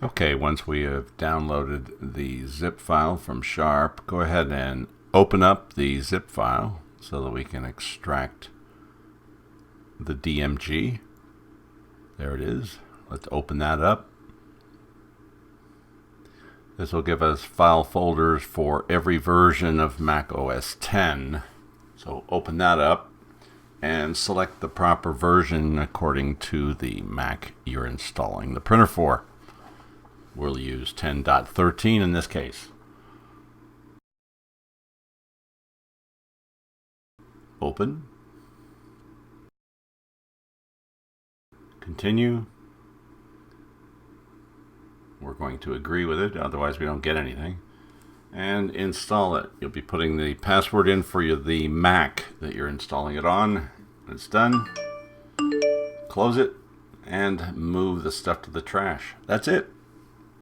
Okay, once we have downloaded the zip file from Sharp, go ahead and open up the zip file so that we can extract the DMG. There it is. Let's open that up. This will give us file folders for every version of Mac OS X. So open that up and select the proper version according to the Mac you're installing the printer for. We'll use 10.13 in this case. Open. Continue. We're going to agree with it, otherwise we don't get anything. And install it. You'll be putting the password in for the Mac that you're installing it on. When it's done, close it and move the stuff to the trash. That's it.